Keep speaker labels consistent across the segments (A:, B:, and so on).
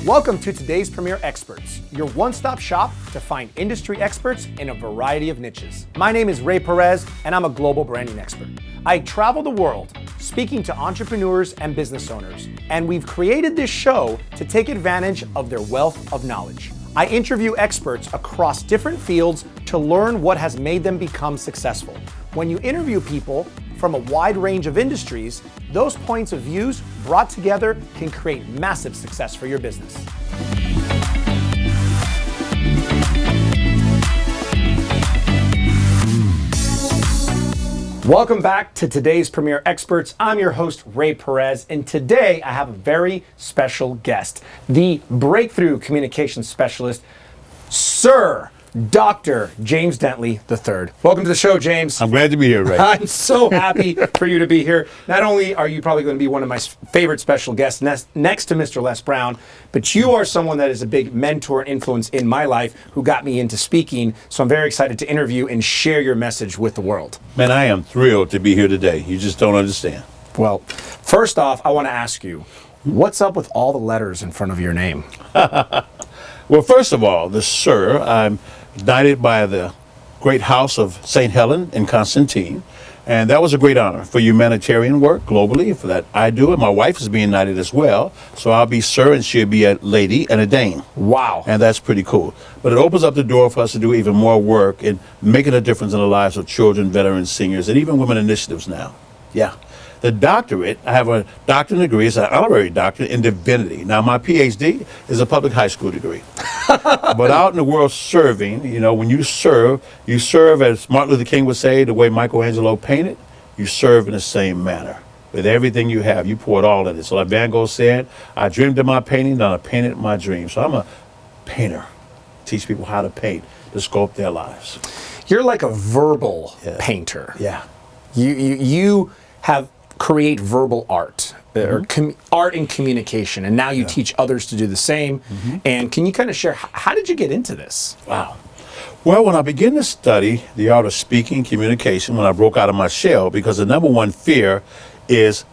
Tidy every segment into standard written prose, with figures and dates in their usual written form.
A: Welcome to today's Premier Experts, your one-stop shop to find industry experts in a variety of niches. My name is Ray Perez, and I'm a global branding expert. I travel the world speaking to entrepreneurs and business owners, and we've created this show to take advantage of their wealth of knowledge. I interview experts across different fields to learn what has made them become successful. When you interview people from a wide range of industries, those points of views brought together can create massive success for your business. Welcome back to today's Premier Experts. I'm your host, Ray Perez, and today I have a very special guest, the Breakthrough Communication Specialist, Sir Dr. James Dentley III. Welcome to the show, James.
B: I'm glad to be here, Ray.
A: I'm so happy for you to be here. Not only are you probably going to be one of my favorite special guests next to Mr. Les Brown, but you are someone that is a big mentor and influence in my life who got me into speaking. So I'm very excited to interview and share your message with the world.
B: Man, I am thrilled to be here today. You just don't understand.
A: Well, first off, I want to ask you, what's up with all the letters in front of your name?
B: Well, first of all, the Sir, I'm knighted by the great house of St. Helen and Constantine, and that was a great honor for humanitarian work globally. For that I do it. My wife is being knighted as well, so I'll be Sir and she'll be a lady and a Dame.
A: Wow.
B: And that's pretty cool. But it opens up the door for us to do even more work in making a difference in the lives of children, veterans, seniors, and even women initiatives now. Yeah. The doctorate, I have a doctorate degree, it's an honorary doctorate in divinity. Now, my PhD is a public high school degree. But out in the world serving, you know, when you serve, as Martin Luther King would say, the way Michelangelo painted, you serve in the same manner. With everything you have, you pour it all in it. So like Van Gogh said, I dreamed of my painting, and I painted my dream. So I'm a painter. Teach people how to paint, to sculpt their lives.
A: You're like a verbal painter.
B: Yeah.
A: You have create verbal art, or art and communication, and now you teach others to do the same. And can you kind of share, how did you get into this?
B: Wow. Well, when I began to study the art of speaking, communication, when I broke out of my shell, because the number one fear is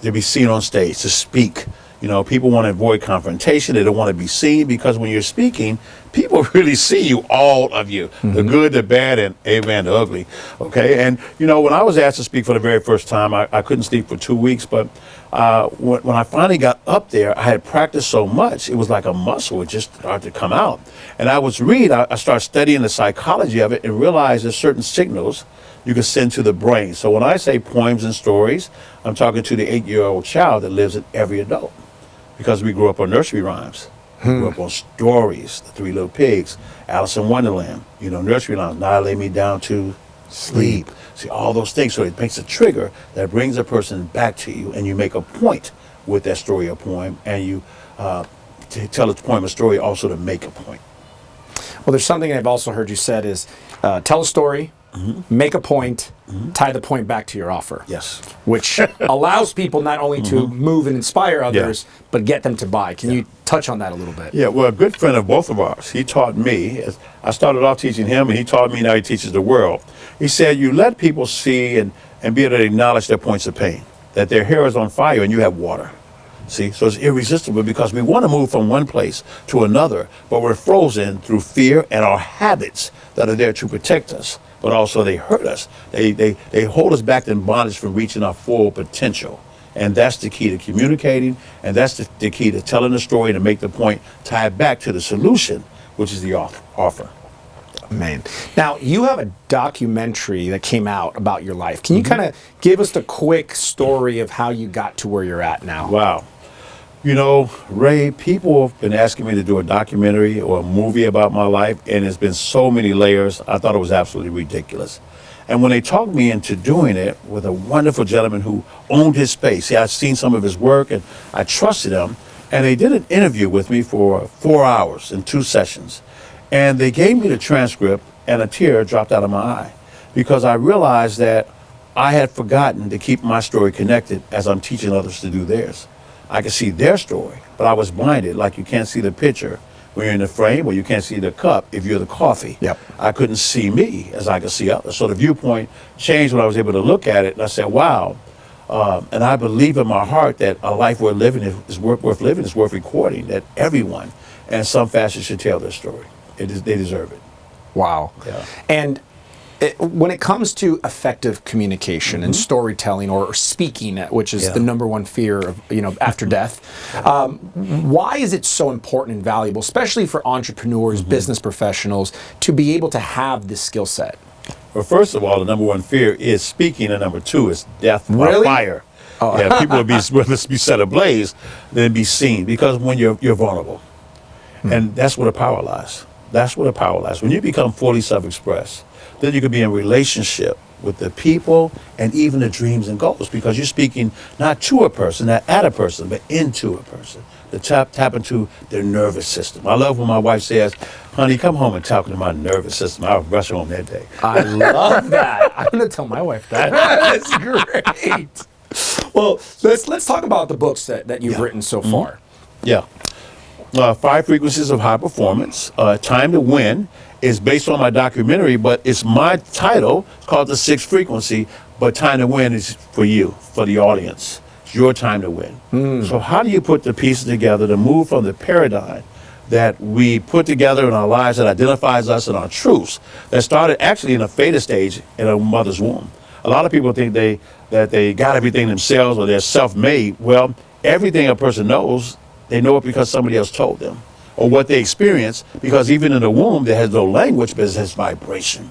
B: to be seen on stage, to speak. You know, people want to avoid confrontation. They don't want to be seen, because when you're speaking, people really see you, all of you, the good, the bad, and amen, the ugly. Okay. And, you know, when I was asked to speak for the very first time, I couldn't speak for 2 weeks. But when I finally got up there, I had practiced so much. It was like a muscle. It just started to come out. And I started studying the psychology of it and realized there's certain signals you can send to the brain. So when I say poems and stories, I'm talking to the 8-year-old child that lives in every adult. Because we grew up on nursery rhymes. We grew up on stories, The Three Little Pigs, Alice in Wonderland, you know, nursery rhymes, Now I Lay Me Down to Sleep. See, all those things. So it makes a trigger that brings a person back to you, and you make a point with that story or poem, and you tell a poem or story also to make a point.
A: Well, there's something I've also heard you said is tell a story, make a point, tie the point back to your offer.
B: Yes.
A: Which allows people not only to move and inspire others, but get them to buy. Can you touch on that a little bit?
B: Yeah, well, a good friend of both of ours, he taught me, I started off teaching him, and he taught me, now he teaches the world. He said, you let people see and be able to acknowledge their points of pain, that their hair is on fire and you have water. See, so it's irresistible, because we want to move from one place to another, but we're frozen through fear and our habits that are there to protect us, but also they hurt us. They hold us back in bondage from reaching our full potential. And that's the key to communicating, and that's the key to telling the story, to make the point, tie it back to the solution, which is the offer.
A: Man. Now, you have a documentary that came out about your life. Can you kind of give us the quick story of how you got to where you're at now?
B: Wow. You know, Ray, people have been asking me to do a documentary or a movie about my life, and it's been so many layers. I thought it was absolutely ridiculous. And when they talked me into doing it with a wonderful gentleman who owned his space, see, I'd seen some of his work and I trusted him, and they did an interview with me for 4 hours in 2 sessions. And they gave me the transcript, and a tear dropped out of my eye, because I realized that I had forgotten to keep my story connected as I'm teaching others to do theirs. I could see their story, but I was blinded, like you can't see the picture when you're in the frame, or you can't see the cup if you're the coffee.
A: Yep.
B: I couldn't see me as I could see others. So the viewpoint changed when I was able to look at it, and I said, wow, And I believe in my heart that a life worth living is worth living, is worth recording, that everyone in some fashion should tell their story. They deserve it.
A: Wow.
B: Yeah.
A: And when it comes to effective communication and storytelling or speaking, which is the number one fear of, after death, why is it so important and valuable, especially for entrepreneurs, business professionals, to be able to have this skill set?
B: Well, first of all, the number one fear is speaking, and number two is death by fire.
A: Oh.
B: Yeah, people will be set ablaze, then be seen, because when you're vulnerable, and that's where the power lies. That's where the power lies. When you become fully self-expressed, then you can be in relationship with the people and even the dreams and goals, because you're speaking not to a person, not at a person, but into a person. To tap into their nervous system. I love when my wife says, honey, come home and talk to my nervous system. I'll rush home that day.
A: I love that. I'm going to tell my wife that. That's great. Well, let's talk about the books that you've written so far.
B: Yeah. 5 Frequencies of High Performance. Time to Win is based on my documentary, but it's my title. It's called The Sixth Frequency, but Time to Win is for you, for the audience. It's your time to win. So how do you put the pieces together to move from the paradigm that we put together in our lives that identifies us and our truths that started actually in a theta stage in a mother's womb? A lot of people think that they got everything themselves or they're self-made. Well, everything a person knows, they know it because somebody else told them, or what they experience, because even in the womb, there has no language, but it has vibration.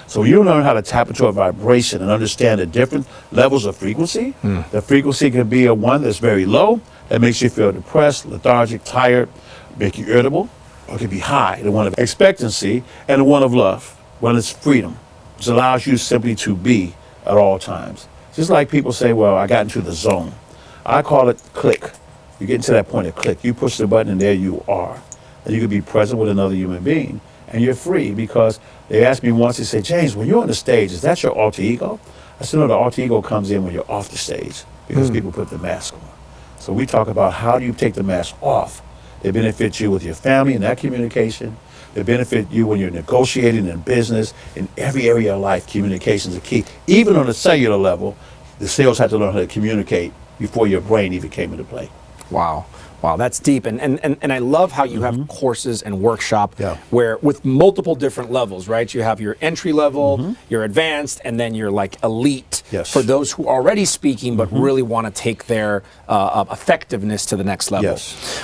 B: So you learn how to tap into a vibration and understand the different levels of frequency. The frequency can be a one that's very low, that makes you feel depressed, lethargic, tired, make you irritable, or it can be high, the one of expectancy, and the one of love, one is freedom, which allows you simply to be at all times. Just like people say, well, I got into the zone. I call it click. You get into that point of click. You push the button and there you are. And you can be present with another human being. And you're free, because they asked me once, they said, James, when you're on the stage, is that your alter ego? I said, no, the alter ego comes in when you're off the stage, because people put the mask on. So we talk about how do you take the mask off. They benefit you with your family and that communication. They benefit you when you're negotiating in business. In every area of life, communication is a key. Even on a cellular level, the sales have to learn how to communicate before your brain even came into play.
A: Wow. Wow, that's deep. And I love how you have courses and workshop where with multiple different levels, right? You have your entry level, your advanced, and then your like elite for those who are already speaking but really want to take their effectiveness to the next level.
B: Yes.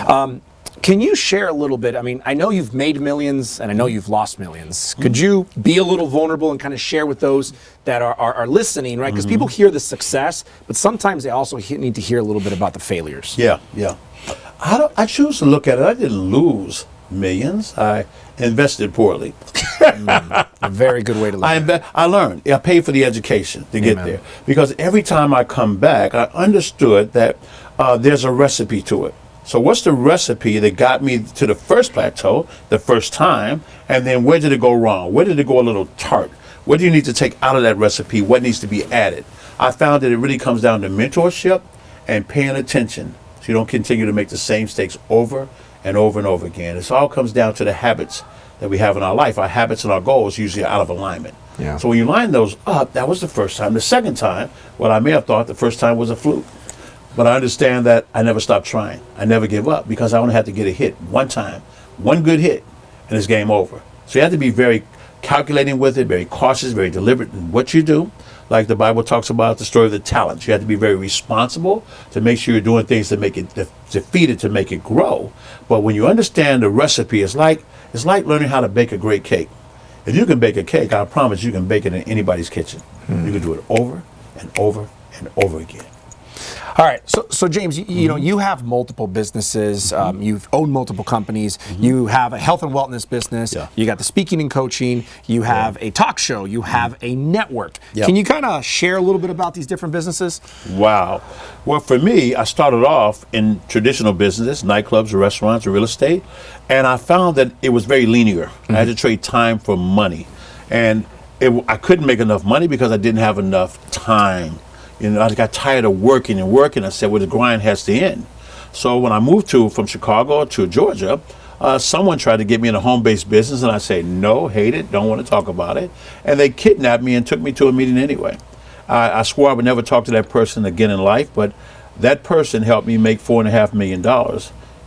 A: Can you share a little bit? I mean, I know you've made millions and I know you've lost millions. Could you be a little vulnerable and kind of share with those that are listening, right? Because people hear the success, but sometimes they also need to hear a little bit about the failures.
B: Yeah. I choose to look at it. I didn't lose millions. I invested poorly.
A: A very good way to look at it.
B: I learned. I paid for the education to get there. Because every time I come back, I understood that there's a recipe to it. So what's the recipe that got me to the first plateau, the first time, and then where did it go wrong? Where did it go a little tart? What do you need to take out of that recipe? What needs to be added? I found that it really comes down to mentorship and paying attention, so you don't continue to make the same mistakes over and over and over again. It all comes down to the habits that we have in our life. Our habits and our goals usually are out of alignment.
A: Yeah.
B: So when you line those up, that was the first time. The second time, well, I may have thought the first time was a fluke. But I understand that I never stopped trying. I never give up, because I only have to get a hit one time, one good hit, and it's game over. So you have to be very calculating with it, very cautious, very deliberate in what you do. Like the Bible talks about the story of the talents. You have to be very responsible to make sure you're doing things to make it, to feed it, to make it grow. But when you understand the recipe, it's like learning how to bake a great cake. If you can bake a cake, I promise you can bake it in anybody's kitchen. You can do it over and over and over again.
A: All right, so James, you know, you have multiple businesses, you've owned multiple companies, you have a health and wellness business, you got the speaking and coaching, you have a talk show, you have a network. Can you kind of share a little bit about these different businesses?
B: Wow. Well, for me, I started off in traditional businesses, nightclubs, restaurants, real estate, and I found that it was very linear. I had to trade time for money, and I couldn't make enough money because I didn't have enough time. You know, I got tired of working and working. I said, well, the grind has to end. So when I moved from Chicago to Georgia, someone tried to get me in a home-based business, and I said, no, hate it, don't want to talk about it. And they kidnapped me and took me to a meeting anyway. I swore I would never talk to that person again in life, but that person helped me make $4.5 million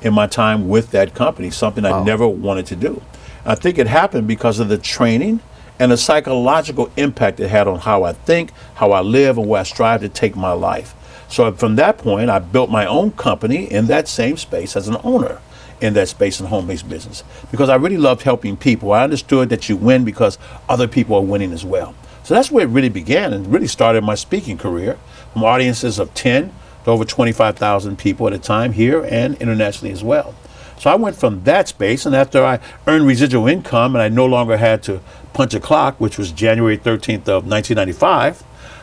B: in my time with that company, something I never wanted to do. I think it happened because of the training and the psychological impact it had on how I think, how I live, and where I strive to take my life. So from that point, I built my own company in that same space as an owner in that space in home-based business, because I really loved helping people. I understood that you win because other people are winning as well. So that's where it really began and really started my speaking career, from audiences of 10 to over 25,000 people at a time here and internationally as well. So I went from that space, and after I earned residual income and I no longer had to punch a clock, which was January 13th of 1995,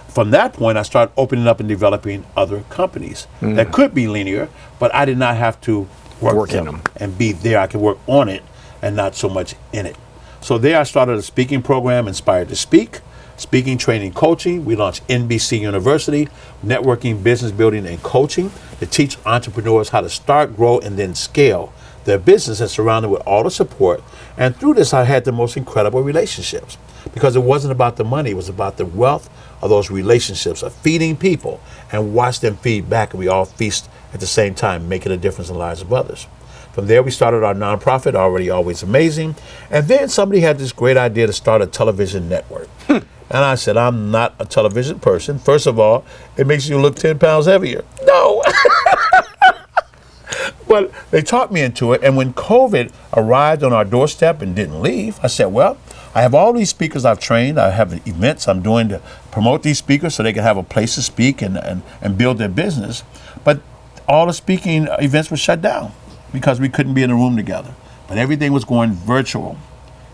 B: from that point I started opening up and developing other companies that could be linear, but I did not have to work in them and be there. I could work on it and not so much in it. So there I started a speaking program, Inspired to Speak, speaking, training, coaching. We launched NBC University, networking, business building, and coaching to teach entrepreneurs how to start, grow, and then scale their business and surrounded with all the support. And through this, I had the most incredible relationships, because it wasn't about the money. It was about the wealth of those relationships, of feeding people and watch them feed back, and we all feast at the same time, making a difference in the lives of others. From there, we started our nonprofit, Already Always Amazing. And then somebody had this great idea to start a television network. And I said, I'm not a television person. First of all, it makes you look 10 pounds heavier. No. But they talked me into it. And when COVID arrived on our doorstep and didn't leave, I said, well, I have all these speakers I've trained. I have events I'm doing to promote these speakers so they can have a place to speak and build their business. But all the speaking events were shut down because we couldn't be in a room together. But everything was going virtual.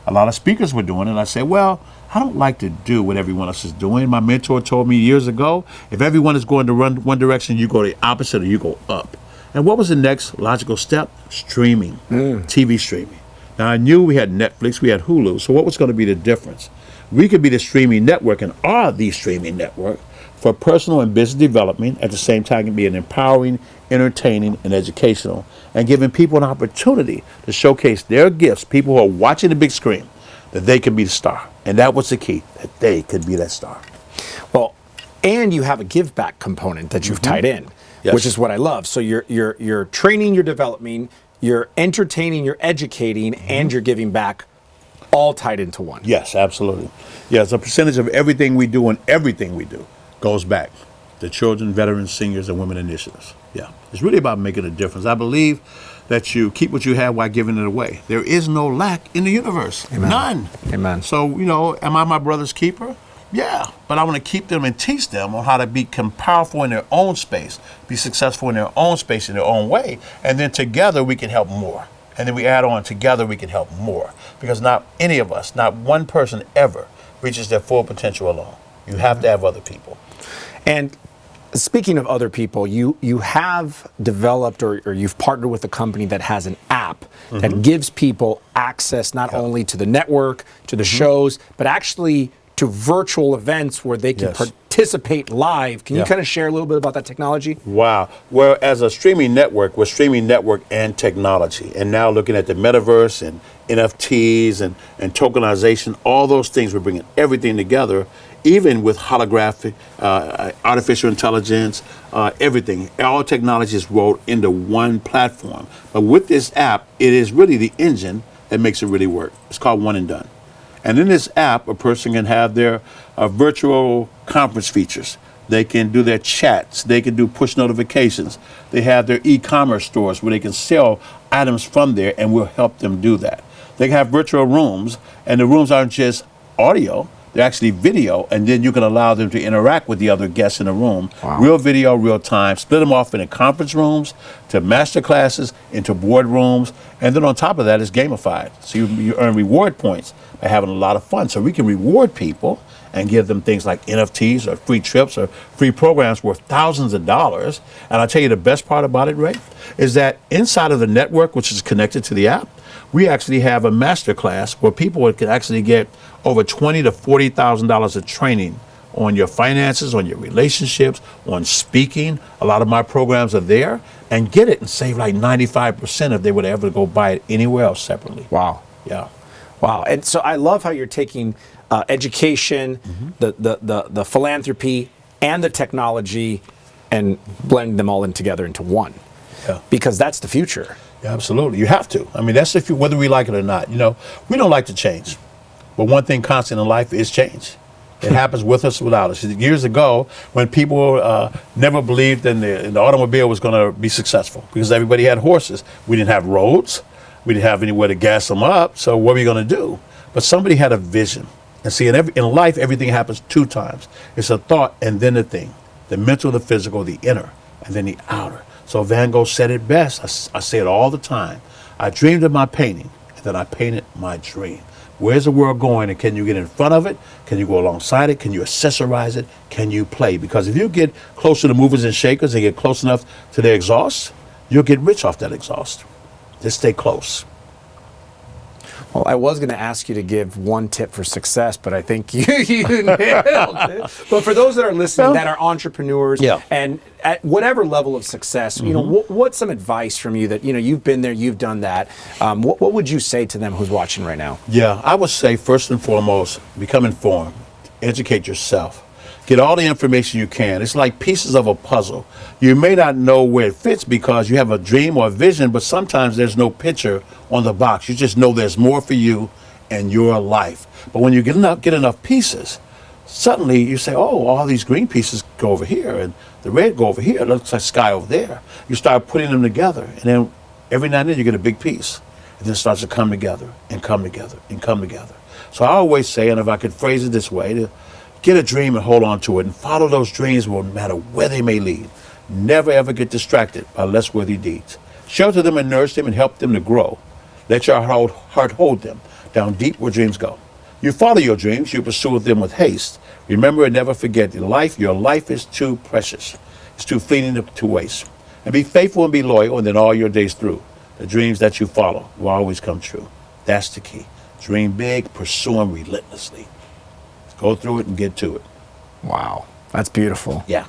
B: A lot of speakers were doing it. And I said, well, I don't like to do what everyone else is doing. My mentor told me years ago, if everyone is going to run one direction, you go the opposite or you go up. And what was the next logical step? Streaming, TV streaming. Now, I knew we had Netflix, we had Hulu, so what was going to be the difference? We could be the streaming network and are the streaming network for personal and business development. At the same time, it can be an empowering, entertaining, and educational, and giving people an opportunity to showcase their gifts, people who are watching the big screen, that they could be the star. And that was the key, that they could be that star.
A: Well, and you have a give back component that you've tied in, which is what I love. So you're training, you're developing, you're entertaining, you're educating, and you're giving back, all tied into one.
B: Yes, absolutely. Yes, a percentage of everything we do and everything we do goes back to children, veterans, seniors, and women initiatives. Yeah, it's really about making a difference. I believe that you keep what you have while giving it away. There is no lack in the universe.
A: Amen.
B: None.
A: Amen.
B: So, am I my brother's keeper? Yeah, but I want to keep them and teach them on how to become powerful in their own space, be successful in their own space, in their own way, and then together we can help more. And then we add on, together we can help more. Because not any of us, not one person ever reaches their full potential alone. You have to have other people.
A: And speaking of other people, you have developed or you've partnered with a company that has an app that gives people access not only to the network, to the shows, but actually to virtual events where they can participate live. Can you kind of share a little bit about that technology?
B: Wow. Well, as a streaming network, we're streaming network and technology. And now looking at the metaverse and NFTs and tokenization, all those things, we're bringing everything together, even with holographic, artificial intelligence, everything. All technology is rolled into one platform. But with this app, it is really the engine that makes it really work. It's called One and Done. And in this app, a person can have their virtual conference features. They can do their chats. They can do push notifications. They have their e-commerce stores where they can sell items from there, and we'll help them do that. They can have virtual rooms, and the rooms aren't just audio. They're actually video, and then you can allow them to interact with the other guests in the room. Wow. Real video, real time. Split them off into conference rooms, to master classes, into board rooms, and then on top of that, it's gamified. So you earn reward points by having a lot of fun. So we can reward people and give them things like NFTs or free trips or free programs worth thousands of dollars. And I'll tell you the best part about it, Ray, is that inside of the network, which is connected to the app, we actually have a master class where people can actually get over $20,000 to $40,000 of training on your finances, on your relationships, on speaking. A lot of my programs are there, and get it and save like 95% if they would ever go buy it anywhere else separately.
A: Wow.
B: Yeah.
A: Wow. And so I love how you're taking education, the philanthropy, and the technology and blending them all in together into one.
B: Yeah.
A: Because that's the future.
B: Yeah, absolutely. You have to. I mean, that's if you, whether we like it or not. You know, we don't like to change. But one thing constant in life is change. It happens with us, without us. Years ago, when people never believed in the automobile was going to be successful because everybody had horses. We didn't have roads. We didn't have anywhere to gas them up. So what were we going to do? But somebody had a vision. And see, in life, everything happens 2 times. It's a thought and then the thing. The mental, the physical, the inner, and then the outer. So Van Gogh said it best. I say it all the time. I dreamed of my painting, and then I painted my dream. Where's the world going, and can you get in front of it? Can you go alongside it? Can you accessorize it? Can you play? Because if you get close to the movers and shakers and get close enough to their exhaust, you'll get rich off that exhaust. Just stay close.
A: Well, I was going to ask you to give one tip for success, but I think you nailed it. But for those that are listening that are entrepreneurs and at whatever level of success, you know, what's some advice from you that, you know, you've been there, you've done that. What would you say to them who's watching right now?
B: Yeah, I would say first and foremost, become informed, educate yourself. Get all the information you can. It's like pieces of a puzzle. You may not know where it fits because you have a dream or a vision, but sometimes there's no picture on the box. You just know there's more for you and your life. But when you get enough pieces, suddenly you say, oh, all these green pieces go over here and the red go over here. It looks like sky over there. You start putting them together, and then every now and then you get a big piece. And then it starts to come together and come together and come together. So I always say, and if I could phrase it this way, get a dream and hold on to it and follow those dreams no matter where they may lead. Never ever get distracted by less worthy deeds. Shelter them and nourish them and help them to grow. Let your heart hold them down deep where dreams go. You follow your dreams, you pursue them with haste. Remember and never forget your life is too precious. It's too fleeting to waste. And be faithful and be loyal, and then all your days through, the dreams that you follow will always come true. That's the key. Dream big, pursue them relentlessly. Go through it and get to it.
A: Wow, that's beautiful.
B: Yeah.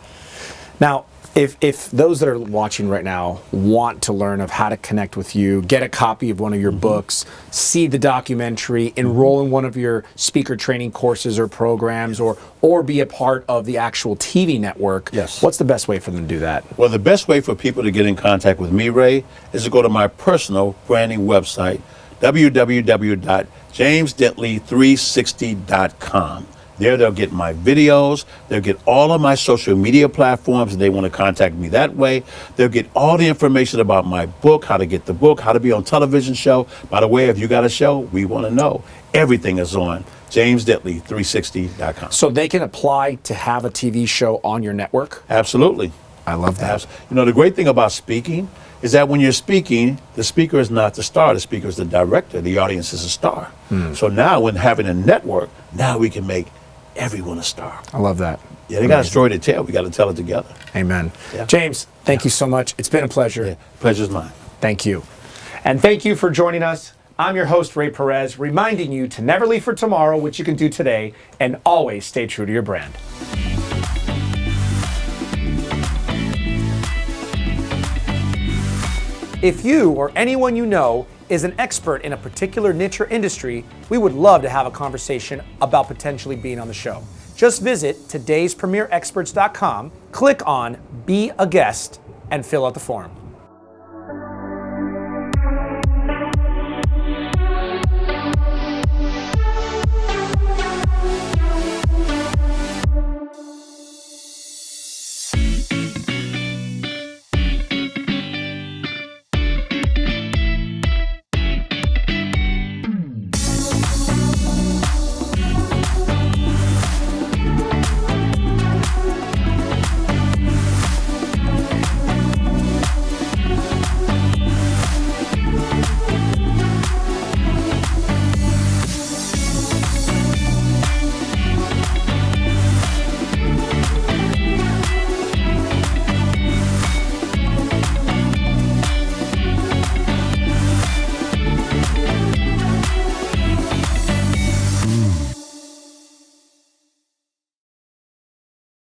A: Now, if those that are watching right now want to learn of how to connect with you, get a copy of one of your books, see the documentary, enroll in one of your speaker training courses or programs, or be a part of the actual TV network, what's the best way for them to do that?
B: Well, the best way for people to get in contact with me, Ray, is to go to my personal branding website, www.jamesdentley360.com. There they'll get my videos, they'll get all of my social media platforms, and they want to contact me that way. They'll get all the information about my book, how to get the book, how to be on television show. By the way, if you got a show, we want to know. Everything is on jamesdentley360.com.
A: So they can apply to have a TV show on your network?
B: Absolutely.
A: I love that.
B: You know, the great thing about speaking is that when you're speaking, the speaker is not the star, the speaker is the director, the audience is a star. So now when having a network, now we can make everyone a star.
A: I love that.
B: Yeah, they got a story to tell. We got to tell it together.
A: Amen.
B: Yeah.
A: James, thank you so much. It's been a pleasure.
B: Yeah, pleasure's mine.
A: Thank you. And thank you for joining us. I'm your host, Ray Perez, reminding you to never leave for tomorrow, which you can do today, and always stay true to your brand. If you or anyone you know is an expert in a particular niche or industry, we would love to have a conversation about potentially being on the show. Just visit todayspremierexperts.com, click on Be a Guest, and fill out the form.